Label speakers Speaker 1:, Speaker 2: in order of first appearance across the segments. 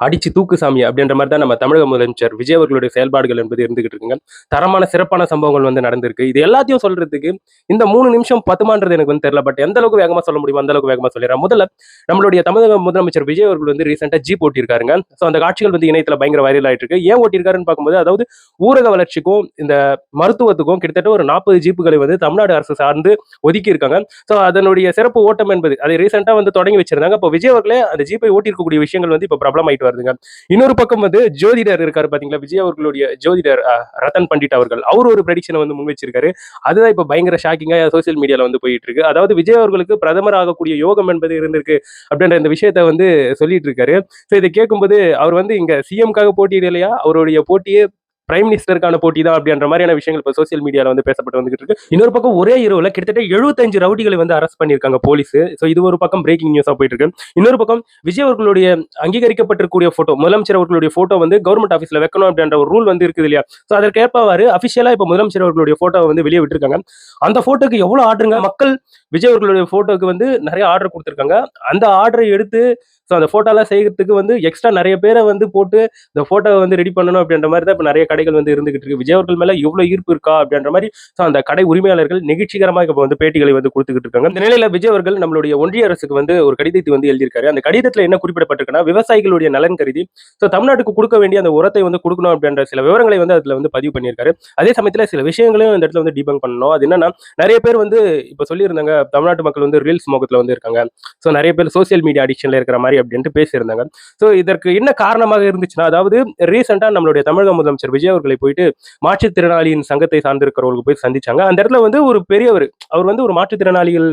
Speaker 1: அடிச்சு தூக்கு சாமி அப்படின்ற மாதிரி தான் நம்ம தமிழக முதலமைச்சர் விஜய் அவர்களுடைய செயல்பாடுகள் என்பது இருந்துகிட்டு இருக்குங்க. தரமான சிறப்பான சம்பவங்கள் வந்து நடந்திருக்கு. இது எல்லாத்தையும் சொல்றதுக்கு இந்த 3 நிமிஷம் பத்துமான்றது எனக்கு வந்து தெரியல. பட் எந்த அளவுக்கு வேகமா சொல்ல முடியுமோ அந்த அளவுக்கு வேகமா சொல்லிடுறேன். முதல்ல நம்மளுடைய தமிழக முதலமைச்சர் விஜய் அவர்கள் வந்து ரீசெண்டா ஜீப் ஓட்டியிருக்காருங்க. ஸோ அந்த காட்சிகள் வந்து இணையத்துல பயங்கர வைரல் ஆயிட்டு இருக்கு. ஏன் ஓட்டியிருக்காருன்னு பார்க்கும்போது, அதாவது ஊரக வளர்ச்சிக்கும் இந்த மருத்துவத்துக்கும் கிட்டத்தட்ட ஒரு 40 ஜீப்புகளை வந்து தமிழ்நாடு அரசு சார்ந்து ஒதுக்கி இருக்காங்க. ஸோ அதனுடைய சிறப்பு ஓட்டம் என்பது அதை ரீசெண்டா வந்து தொடங்கி வச்சிருந்தாங்க. இப்போ விஜய் அவர்களே அந்த ஜீப்பை ஓட்டியிருக்கக்கூடிய விஷயங்கள் வந்து இப்போ பிரபலமாயிட்டு வருதுங்க. இன்னொரு பக்கம் வந்து ஜோதிடர் இருக்காரு பாத்தீங்களா, விஜய் அவர்களுடைய ஜோதிடர் ரத்தன் பண்டிட் அவர்கள், அவர் ஒரு ப்ரெடிக்ஷனை வந்து முன் வச்சிருக்காரு. அதுதான் இப்ப பயங்கர ஷாக்கிங்கா சோசியல் மீடியால வந்து போயிட்டு இருக்கு. அதாவது விஜய் அவர்களுக்கு பிரதமர் ஆகக்கூடிய யோகம் என்பது இருந்திருக்கு அப்படின்ற இந்த விஷயத்த வந்து சொல்லிட்டு இருக்காரு. ஸோ இதை கேட்கும்போது அவர் வந்து இங்க சிஎம்காக போட்டியிடலையா, அவருடைய போட்டியே பிரைம் மினிஸ்டருக்கான போட்டி தான் அப்படின்ற மாதிரியான விஷயங்கள் இப்போ சோசியல் மீடியால வந்து பேசப்பட்டு வந்துகிட்டு இருக்கு. இன்னொரு பக்கம் ஒரே இரவுல கிட்டத்தட்ட 75 ரவுடிகளை வந்து அரெஸ்ட் பண்ணியிருக்காங்க போலீஸ். ஸோ இது ஒரு பக்கம் பிரேக்கிங் நியூஸா போயிட்டு இருக்கு. இன்னொரு பக்கம் விஜய் அவர்களுடைய அங்கீகரிக்கப்பட்டிருக்கூடிய போட்டோ, முதலமைச்சர் அவர்களுடைய போட்டோ வந்து கவர்மெண்ட் ஆஃபீஸ்ல வைக்கணும் அப்படின்ற ஒரு ரூல் வந்து இருக்குது இல்லையா. ஸோ அதற்கேற்பவாறு அபிஷியலா இப்போ முதலமைச்சர் அவர்களுடைய போட்டோவை வந்து வெளியே விட்டுருக்காங்க. அந்த போட்டோக்கு எவ்வளவு ஆர்டருங்க மக்கள் விஜய் அவர்களுடைய போட்டோக்கு வந்து நிறைய ஆர்டர் கொடுத்துருக்காங்க. அந்த ஆர்டரை எடுத்து ஸோ அந்த போட்டோலாம் செய்யறதுக்கு வந்து எக்ஸ்ட்ரா நிறைய பேரை வந்து போட்டு இந்த போட்டோவை வந்து ரெடி பண்ணணும் அப்படின்ற மாதிரி தான் இப்போ நிறைய கடைகள் வந்து இருந்துகிட்டு இருக்கு. விஜய் அவர்கள் மேல இவ்வளவு ஈர்ப்பு இருக்கா அப்படின்ற மாதிரி ஸோ அந்த கடை உரிமையாளர்கள் நெகிழ்ச்சிகரமாக இப்போ வந்து பேட்டிகளை வந்து கொடுத்துக்கிட்டு இருக்காங்க. இந்த நிலையில விஜய் அவர்கள் நம்மளுடைய ஒன்றிய அரசுக்கு வந்து ஒரு கடிதத்தை வந்து எழுதியிருக்காரு. அந்த கடிதத்தில் என்ன குறிப்பிடப்பட்டிருக்குன்னா, விவசாயிகளுடைய நலன் கருதி ஸோ தமிழ்நாட்டுக்கு கொடுக்க வேண்டிய அந்த உரத்தை வந்து கொடுக்கணும் அப்படின்ற சில விவரங்களை வந்து அதுல வந்து பதிவு பண்ணியிருக்காரு. அதே சமயத்தில் சில விஷயங்களையும் இந்த இடத்துல வந்து டிபங்க் பண்ணணும். அது என்னன்னா, நிறைய பேர் வந்து இப்போ சொல்லியிருந்தாங்க தமிழ்நாட்டு மக்கள் வந்து ரீல்ஸ் மோகத்துல வந்து இருக்காங்க. ஸோ நிறைய பேர் சோசியல் மீடியா அடிக்ஷன்ல இருக்கிற மாதிரி அப்படின்ட்டு பேசியிருந்தாங்க. ஸோ இதற்கு என்ன காரணமாக இருந்துச்சுன்னா, அதாவது ரீசெண்டா நம்மளுடைய தமிழக முதலமைச்சர் விஜய் அவர்களை போயிட்டு மாற்றுத்திறனாளியின் சங்கத்தை சார்ந்திருக்கிறவர்களுக்கு போய் சந்திச்சாங்க. அந்த இடத்துல வந்து ஒரு பெரியவர், அவர் வந்து ஒரு மாற்றுத்திறனாளிகள்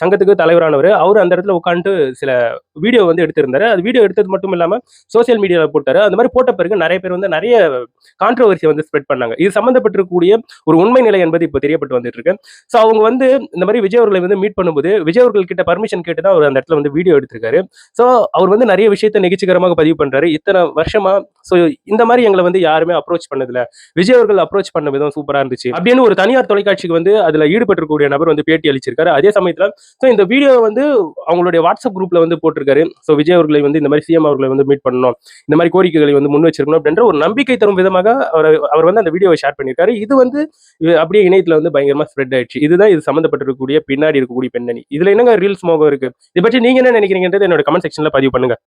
Speaker 1: சங்கத்துக்கு தலைவரானவர். அவர் அந்த இடத்துல உட்காந்துட்டு சில வீடியோ வந்து எடுத்திருந்தாரு. அது வீடியோ எடுத்தது மட்டும் இல்லாம சோசியல் மீடியால போட்டாரு. அந்த மாதிரி போட்ட பிறகு நிறைய பேர் வந்து நிறைய கான்ட்ரோவர்சி வந்து ஸ்ப்ரெட் பண்ணாங்க. இது சம்பந்தப்பட்டிருக்கக்கூடிய ஒரு உண்மை நிலை என்பது இப்போ தெரியப்பட்டு வந்துட்டு இருக்கு. ஸோ அவங்க வந்து இந்த மாதிரி விஜய் அவர்களை வந்து மீட் பண்ணும்போது விஜய் அவர்கள் கிட்ட பர்மிஷன் கேட்டு தான் அவர் அந்த இடத்துல வந்து வீடியோ எடுத்திருக்காரு. ஸோ அவர் வந்து நிறைய விஷயத்த நெகிழ்ச்சிகரமாக பதிவு பண்றாரு. இத்தனை வருஷமா ஸோ இந்த மாதிரி எங்களை வந்து யாருமே அப்ரோச் பண்ணதில்ல, விஜய் அவர்கள் அப்ரோச் பண்ண விதம் சூப்பரா இருந்துச்சு அப்படின்னு ஒரு தனியார் தொலைக்காட்சிக்கு வந்து அதுல ஈடுபட்டிருக்கக்கூடிய நபர் வந்து பேட்டி அளிச்சிருக்காரு. அதே சமயத்துல ஸோ இந்த வீடியோ வந்து அவங்களுடைய வாட்ஸ்அப் குரூப்ல வந்து போட்டிருக்காரு. ஸோ விஜய் அவர்களை வந்து இந்த மாதிரி சிஎம் அவர்களை வந்து மீட் பண்ணணும், இந்த மாதிரி கோரிக்கைகளை வந்து முன் வச்சிருக்கணும் அப்படின்ற ஒரு நம்பிக்கை தரும் விதமாக அவர் வந்து அந்த வீடியோவை ஷேர் பண்ணியிருக்காரு. இது வந்து அப்படியே இணையத்துல வந்து பயங்கரமா ஸ்ப்ரெட் ஆயிடுச்சு. இதுதான் இது சம்பந்தப்பட்டிருக்கக்கூடிய பின்னாடி இருக்கக்கூடிய பின்னணி. இதுல என்னங்க ரீல்ஸ் மோகம் இருக்கு? இதை பற்றி நீங்க என்ன நினைக்கிறீங்கன்றது என்னோட கமெண்ட் செக்ஷன்ல பதிவு பண்ணுங்க.